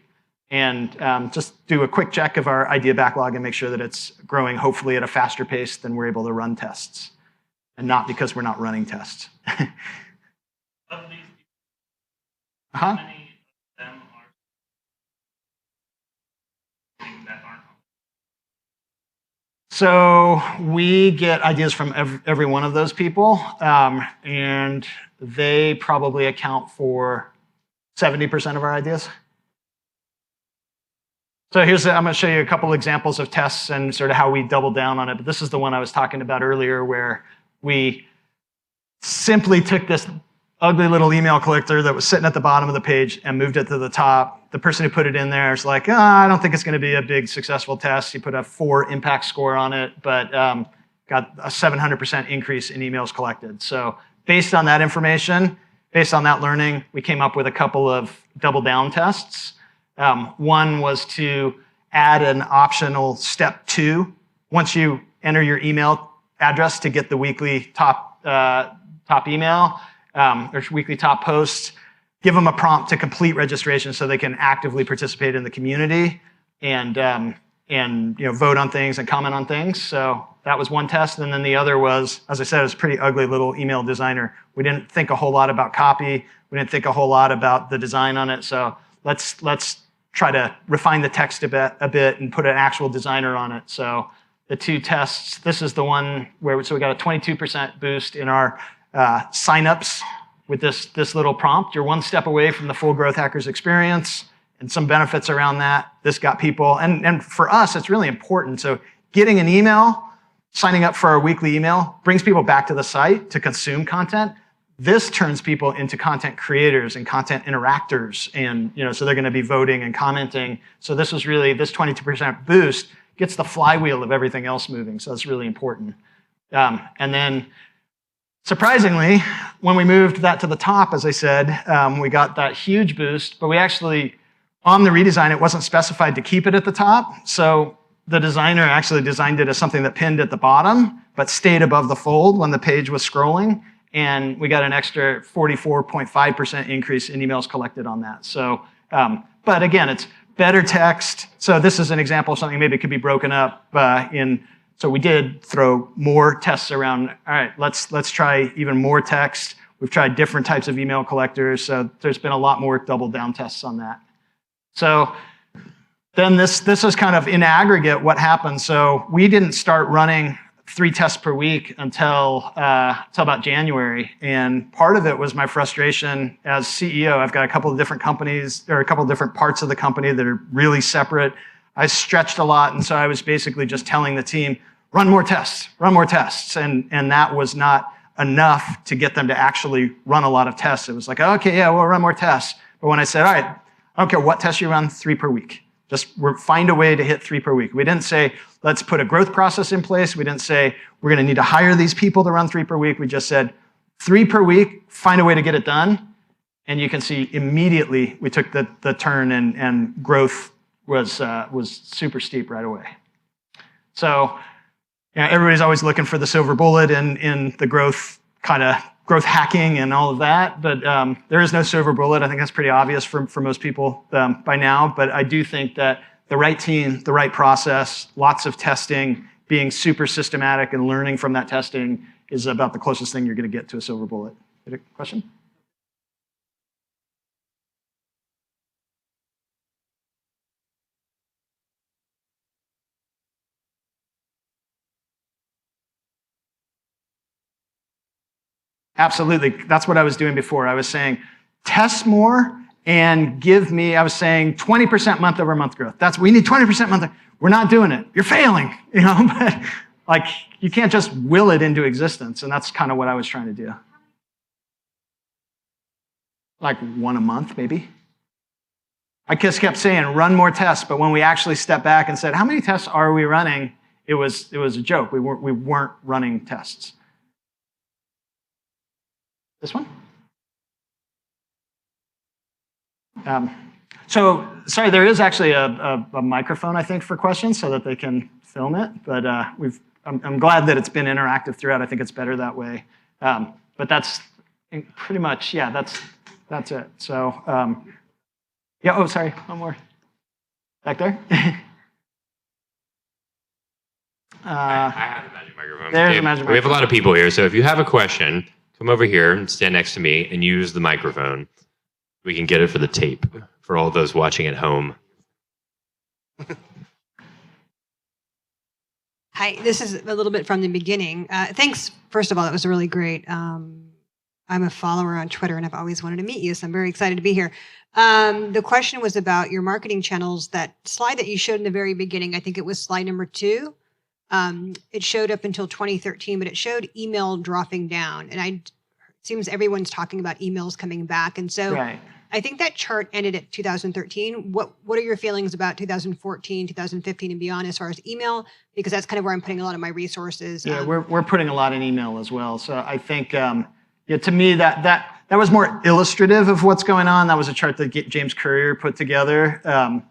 and just do a quick check of our idea backlog and make sure that it's growing, hopefully at a faster pace than we're able to run tests, and not because we're not running tests. How many of them are that aren't? So we get ideas from every one of those people, and they probably account for 70% of our ideas. So I'm going to show you a couple examples of tests and sort of how we double down on it. But this is the one I was talking about earlier, where we simply took this ugly little email collector that was sitting at the bottom of the page and moved it to the top. The person who put it in there is like, I don't think it's going to be a big successful test. He put a 4 impact score on it, but got a 700% increase in emails collected. So based on that information, based on that learning, we came up with a couple of double down tests. One was to add an optional step 2. Once you enter your email address to get the weekly top email, or weekly top post, give them a prompt to complete registration so they can actively participate in the community and vote on things and comment on things. So that was one test. And then the other was, as I said, it was a pretty ugly little email designer. We didn't think a whole lot about copy. We didn't think a whole lot about the design on it. So let's try to refine the text a bit and put an actual designer on it. So the 2 tests, this is the one where we got a 22% boost in our signups with this little prompt. You're one step away from the full GrowthHackers experience, and some benefits around that. This got people, and for us, it's really important. So getting an email, signing up for our weekly email, brings people back to the site to consume content. This turns people into content creators and content interactors, and so they're going to be voting and commenting. So this 22% boost gets the flywheel of everything else moving. So that's really important. And then, surprisingly, when we moved that to the top, as I said, we got that huge boost, but we actually, on the redesign, it wasn't specified to keep it at the top. So the designer actually designed it as something that pinned at the bottom, but stayed above the fold when the page was scrolling. And we got an extra 44.5% increase in emails collected on that. So, but again, it's better text. So this is an example of something maybe could be broken up so we did throw more tests around. All right, let's try even more text. We've tried different types of email collectors. So there's been a lot more double down tests on that. So then this is kind of in aggregate what happened. So we didn't start running 3 tests per week until about January. And part of it was my frustration as CEO. I've got a couple of different companies, or a couple of different parts of the company that are really separate. I stretched a lot, and so I was basically just telling the team, run more tests. And that was not enough to get them to actually run a lot of tests. It was like, okay, yeah, we'll run more tests. But when I said, all right, I don't care what tests you run, 3 per week. Just find a way to hit 3 per week. We didn't say, let's put a growth process in place. We didn't say, we're going to need to hire these people to run 3 per week. We just said, 3 per week, find a way to get it done. And you can see immediately we took the turn, and growth was super steep right away. So everybody's always looking for the silver bullet in the growth hacking and all of that, but there is no silver bullet. I think that's pretty obvious for most people by now, but I do think that the right team, the right process, lots of testing, being super systematic and learning from that testing is about the closest thing you're going to get to a silver bullet. Any question? Absolutely. That's what I was doing before. I was saying, test more and give me, I was saying 20% month over month growth. We need 20% month. We're not doing it. You're failing, but like you can't just will it into existence. And that's kind of what I was trying to do. Like 1 a month, maybe. I just kept saying, run more tests. But when we actually stepped back and said, how many tests are we running? It was a joke. We weren't running tests. This one? So, sorry, there is actually a microphone, I think, for questions so that they can film it. But I'm glad that it's been interactive throughout. I think it's better that way. But that's pretty much, yeah, that's it. So, yeah, oh, sorry, one more. Back there? I have a magic microphone. There's a magic microphone. We have a lot of people here, so if you have a question, come over here and stand next to me and use the microphone. We can get it for the tape for all those watching at home. Hi, this is a little bit from the beginning. Thanks, first of all, that was really great. I'm a follower on Twitter and I've always wanted to meet you, so I'm very excited to be here. The question was about your marketing channels. That slide that you showed in the very beginning, I think it was slide number 2. It showed up until 2013, but it showed email dropping down. And it seems everyone's talking about emails coming back. And so Right. I think that chart ended at 2013. What are your feelings about 2014, 2015 and beyond as far as email? Because that's kind of where I'm putting a lot of my resources. Yeah, we're putting a lot in email as well. So I think, to me, that was more illustrative of what's going on. That was a chart that James Currier put together.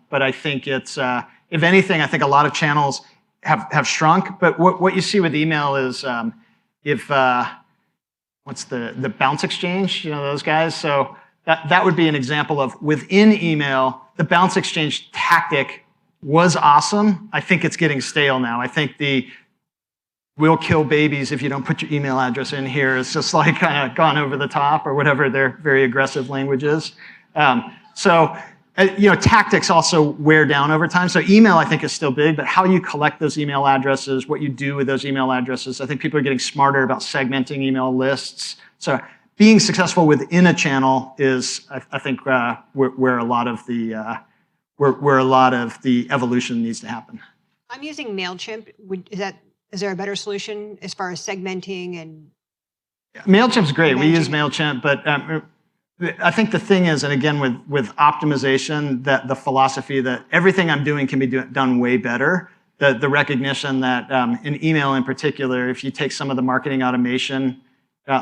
But I think it's, if anything, I think a lot of channels have shrunk. But what you see with email is what's the bounce exchange? Those guys. So that would be an example of within email, the bounce exchange tactic was awesome. I think it's getting stale now. I think we'll kill babies if you don't put your email address in here. It's just like kind of gone over the top or whatever their very aggressive language is. Tactics also wear down over time. So email, I think, is still big, but how you collect those email addresses, what you do with those email addresses, I think people are getting smarter about segmenting email lists. So being successful within a channel is, I think, where a lot of the evolution needs to happen. I'm using Mailchimp. Is there a better solution as far as segmenting and? Mailchimp's great. We use Mailchimp, but I think the thing is, and again with optimization, that the philosophy that everything I'm doing can be done way better. The recognition that in email in particular, if you take some of the marketing automation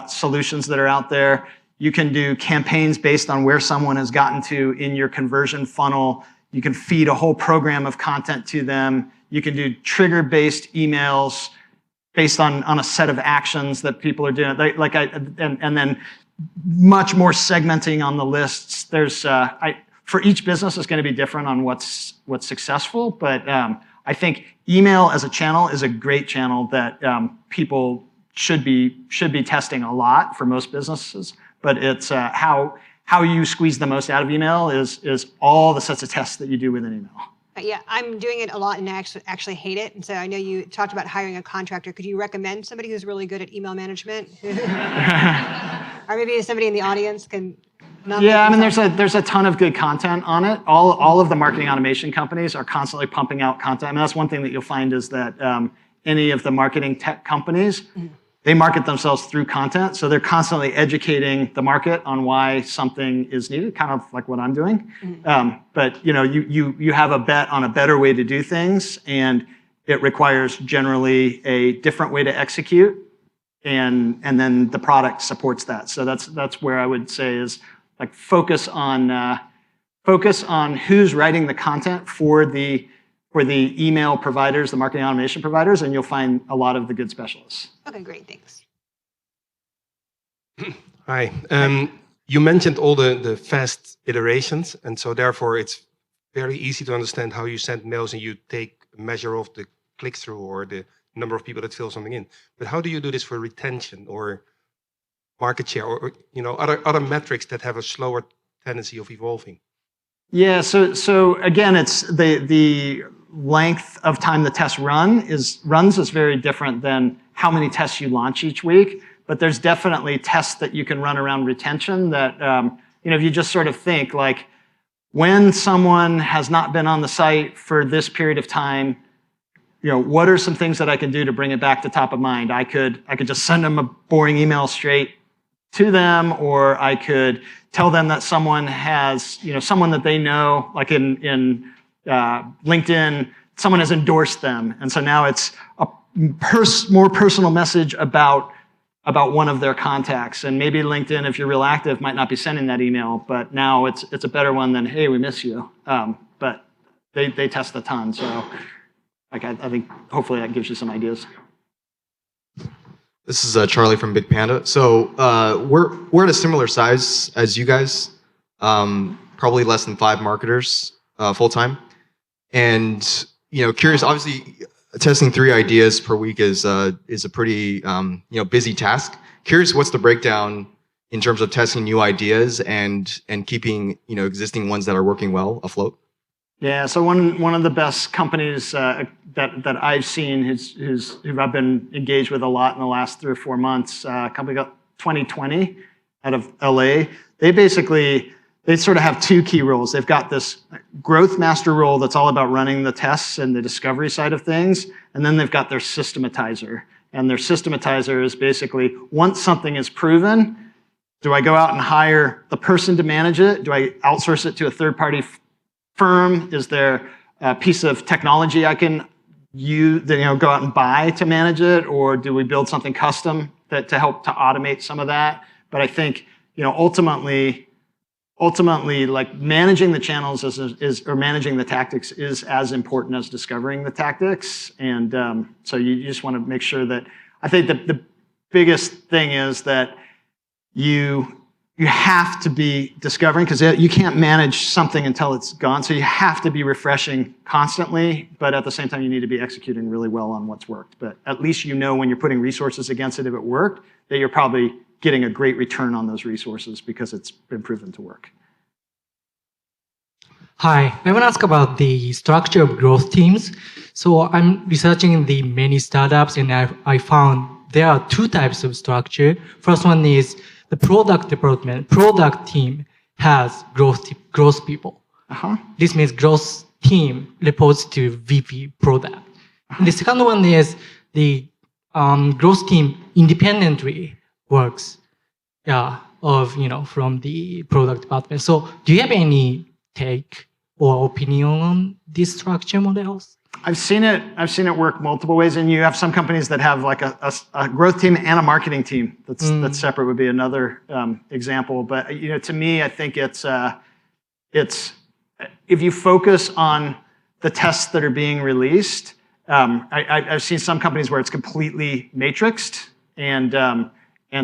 solutions that are out there, you can do campaigns based on where someone has gotten to in your conversion funnel. You can feed a whole program of content to them. You can do trigger-based emails based on a set of actions that people are doing. And then much more segmenting on the lists. There's for each business is going to be different on what's successful, but I think email as a channel is a great channel that people should be testing a lot for most businesses. But it's how you squeeze the most out of email is all the sets of tests that you do within email. Yeah, I'm doing it a lot and I actually hate it. And so I know you talked about hiring a contractor. Could you recommend somebody who's really good at email management? Or maybe somebody in the audience can. Yeah, I mean, there's a ton of good content on it. All of the marketing automation companies are constantly pumping out content. I mean, that's one thing that you'll find is that any of the marketing tech companies, they market themselves through content. So they're constantly educating the market on why something is needed, kind of like what I'm doing. But you have a bet on a better way to do things, and it requires generally a different way to execute, and then the product supports that. So that's where I would say is like focus on who's writing the content for the email providers, the marketing automation providers, and you'll find a lot of the good specialists. Okay, great, thanks. Hi. You mentioned all the fast iterations, and so therefore it's very easy to understand how you send mails and you take a measure of the click-through or the number of people that fill something in. But how do you do this for retention or market share or other metrics that have a slower tendency of evolving? Yeah, so again, it's the length of time the test runs is very different than how many tests you launch each week. But there's definitely tests that you can run around retention that if you just sort of think like when someone has not been on the site for this period of time, what are some things that I can do to bring it back to top of mind? I could just send them a boring email straight to them, or I could tell them that someone has, someone that they know, like in LinkedIn, someone has endorsed them. And so now it's a more personal message about one of their contacts. And maybe LinkedIn, if you're real active, might not be sending that email, but now it's a better one than, hey, we miss you. But they test a ton. So I think hopefully that gives you some ideas. This is Charlie from Big Panda. So we're at a similar size as you guys, probably less than 5 marketers full time. And curious. Obviously, testing 3 ideas per week is a pretty busy task. Curious, what's the breakdown in terms of testing new ideas and keeping existing ones that are working well afloat? Yeah, so one of the best companies that I've seen who I've been engaged with a lot in the last 3 or 4 months, a company called 2020 out of LA. They sort of have 2 key roles. They've got this growth master role that's all about running the tests and the discovery side of things, and then they've got their systematizer. And their systematizer is basically, once something is proven, do I go out and hire the person to manage it? Do I outsource it to a third-party firm? Is there a piece of technology I can go out and buy to manage it, or do we build something custom to help to automate some of that? But I think ultimately, like managing the channels or managing the tactics is as important as discovering the tactics. And so you just want to make sure that, I think the biggest thing is that you have to be discovering, because you can't manage something until it's gone. So you have to be refreshing constantly, but at the same time, you need to be executing really well on what's worked. But at least when you're putting resources against it, if it worked, that you're probably getting a great return on those resources because it's been proven to work. Hi, I want to ask about the structure of growth teams. So I'm researching the many startups, and I found there are 2 types of structure. First one is the product department. Product team has growth people. This means growth team reports to VP product. And the second one is the growth team independently works from the product department. So do you have any take or opinion on these structure models? I've seen it work multiple ways, and you have some companies that have like a growth team and a marketing team that's separate. Would be another example. But to me, I think it's if you focus on the tests that are being released, I've seen some companies where it's completely matrixed, and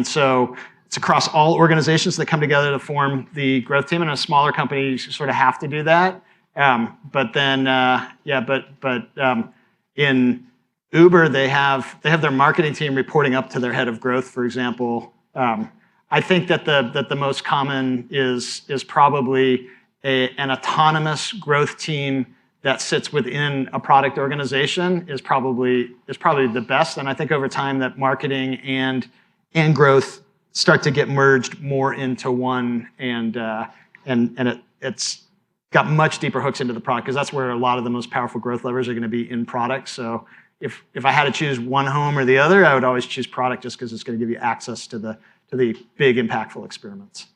so it's across all organizations that come together to form the growth team. And in a smaller company, you sort of have to do that. But then, in Uber, they have their marketing team reporting up to their head of growth, for example. I think that the most common is probably an autonomous growth team that sits within a product organization is probably the best. And I think over time that marketing and growth start to get merged more into one, and it's got much deeper hooks into the product, because that's where a lot of the most powerful growth levers are going to be in product. So if I had to choose one home or the other, I would always choose product, just because it's going to give you access to the big impactful experiments.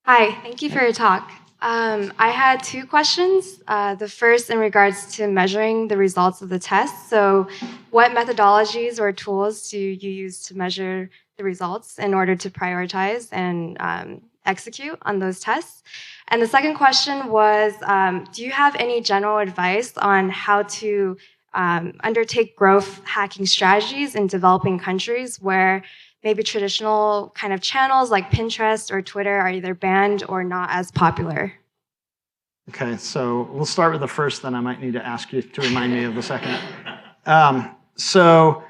Hi, thank you for your talk. I had 2 questions. The first in regards to measuring the results of the test. So what methodologies or tools do you use to measure the results in order to prioritize and execute on those tests? And the second question was, do you have any general advice on how to undertake growth hacking strategies in developing countries where maybe traditional kind of channels like Pinterest or Twitter are either banned or not as popular? Okay, so we'll start with the first, then I might need to ask you to remind me of the second. So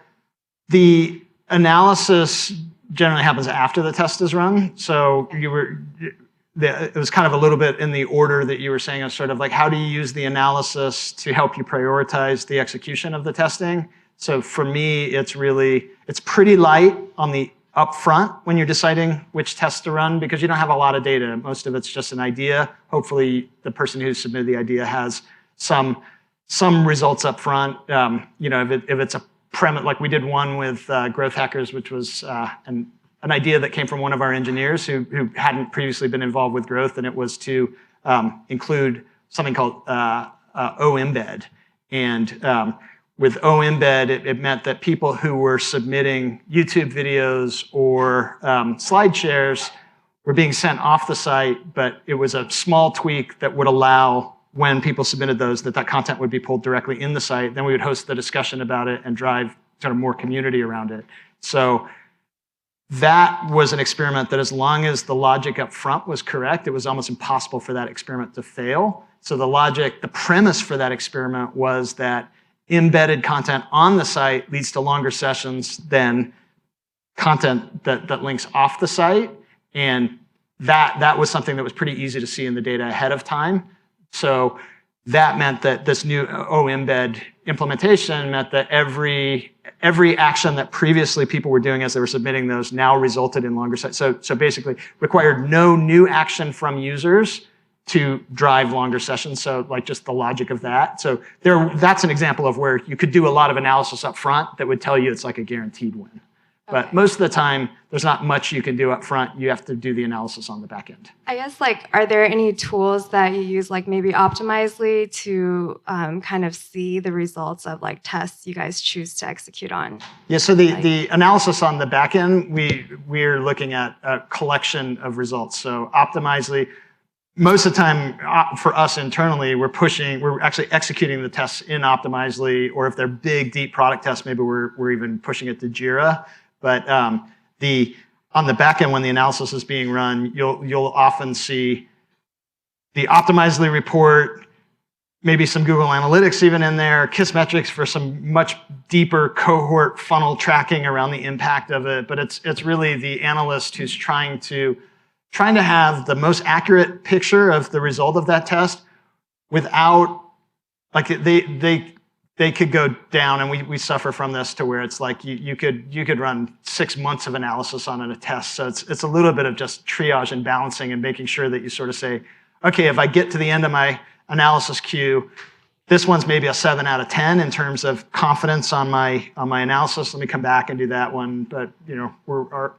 the analysis generally happens after the test is run. So it was kind of a little bit in the order that you were saying, of sort of like, how do you use the analysis to help you prioritize the execution of the testing? So for me, it's pretty light on the upfront when you're deciding which tests to run, because you don't have a lot of data. Most of it's just an idea. Hopefully the person who submitted the idea has some results up front. If it's a premise, like we did one with GrowthHackers, which was an idea that came from one of our engineers who hadn't previously been involved with growth, and it was to include something called O-embed. And with O-embed, it meant that people who were submitting YouTube videos or slide shares were being sent off the site, but it was a small tweak that would allow, when people submitted those, that content would be pulled directly in the site. Then we would host the discussion about it and drive sort of more community around it. So that was an experiment that, as long as the logic up front was correct, it was almost impossible for that experiment to fail. So the premise for that experiment was that embedded content on the site leads to longer sessions than content that links off the site. And that was something that was pretty easy to see in the data ahead of time. So that meant that this new O-embed implementation meant that every action that previously people were doing as they were submitting those now resulted in longer sessions. So basically required no new action from users to drive longer sessions. So like just the logic of that. So that's an example of where you could do a lot of analysis up front that would tell you it's like a guaranteed win. But most of the time, there's not much you can do up front. You have to do the analysis on the back end. I guess, are there any tools that you use, like maybe Optimizely, to kind of see the results of tests you guys choose to execute on? Yeah, so the analysis on the back end, we're looking at a collection of results. So Optimizely, most of the time for us internally, we're actually executing the tests in Optimizely, or if they're big, deep product tests, maybe we're even pushing it to Jira. But on the back end, when the analysis is being run, you'll often see the Optimizely report, maybe some Google Analytics even in there, Kissmetrics for some much deeper cohort funnel tracking around the impact of it. But it's really the analyst who's trying to have the most accurate picture of the result of that test without, they could go down, and we suffer from this, to where it's like you could run 6 months of analysis on a test. So it's a little bit of just triage and balancing and making sure that you sort of say, okay, if I get to the end of my analysis queue, this one's maybe a 7 out of 10 in terms of confidence on my analysis. Let me come back and do that one. But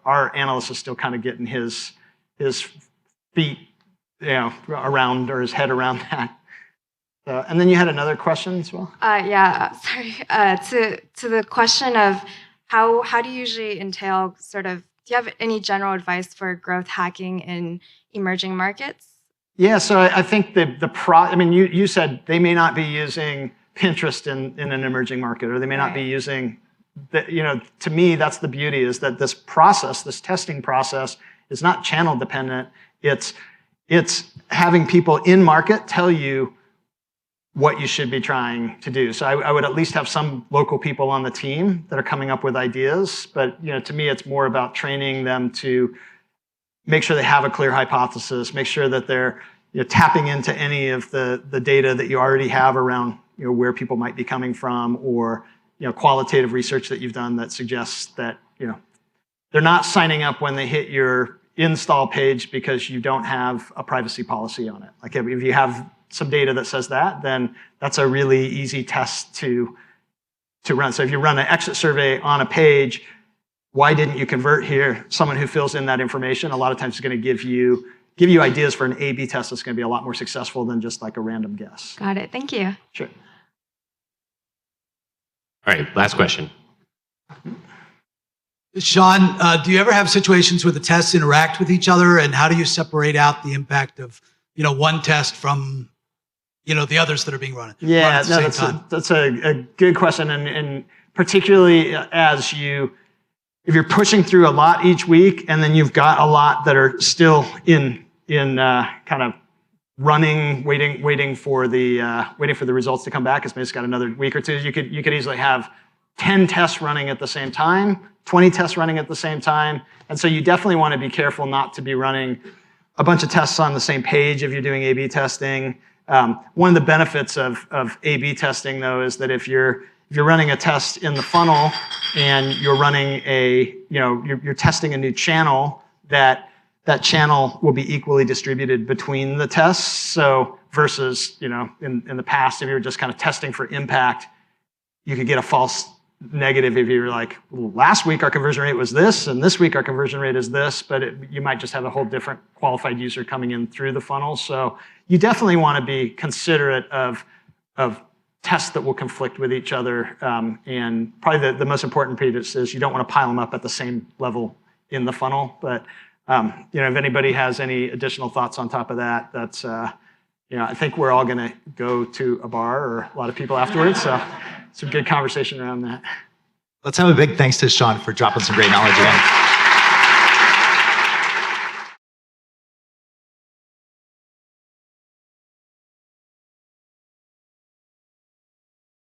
our analyst is still kind of getting his feet around, or his head around that. And then you had another question as well? Yeah, sorry. To the question of how do you usually entail do you have any general advice for growth hacking in emerging markets? Yeah, so I think you said they may not be using Pinterest in an emerging market, or they may not be using, to me, that's the beauty, is that this process, this testing process, is not channel dependent. It's having people in market tell you what you should be trying to do. So I would at least have some local people on the team that are coming up with ideas. But to me, it's more about training them to make sure they have a clear hypothesis, make sure that they're tapping into any of the data that you already have around where people might be coming from, or qualitative research that you've done that suggests that they're not signing up when they hit your install page because you don't have a privacy policy on it. Like if you have some data that says that, then that's a really easy test to run. So if you run an exit survey on a page, why didn't you convert here? Someone who fills in that information, a lot of times is going to give you ideas for an A/B test that's going to be a lot more successful than just like a random guess. Got it. Thank you. Sure. All right, last question. Sean, do you ever have situations where the tests interact with each other, and how do you separate out the impact of one test from the others that are being run? Yeah, that's a good question, and particularly if you're pushing through a lot each week, and then you've got a lot that are still in kind of running, waiting for the results to come back. It's maybe it's got another week or two. You could easily have 10 tests running at the same time, 20 tests running at the same time, and so you definitely want to be careful not to be running a bunch of tests on the same page if you're doing A/B testing. One of the benefits of A/B testing, though, is that if you're running a test in the funnel and you're running you're testing a new channel, that channel will be equally distributed between the tests. So versus in the past, if you were just kind of testing for impact, you could get a false negative if you were like, well, last week our conversion rate was this, and this week our conversion rate is this, but you might just have a whole different qualified user coming in through the funnel. So you definitely want to be considerate of tests that will conflict with each other. And probably the most important piece is you don't want to pile them up at the same level in the funnel. But if anybody has any additional thoughts on top of that, that's I think we're all going to go to a bar, or a lot of people afterwards. So some good conversation around that. Let's have a big thanks to Sean for dropping some great knowledge again.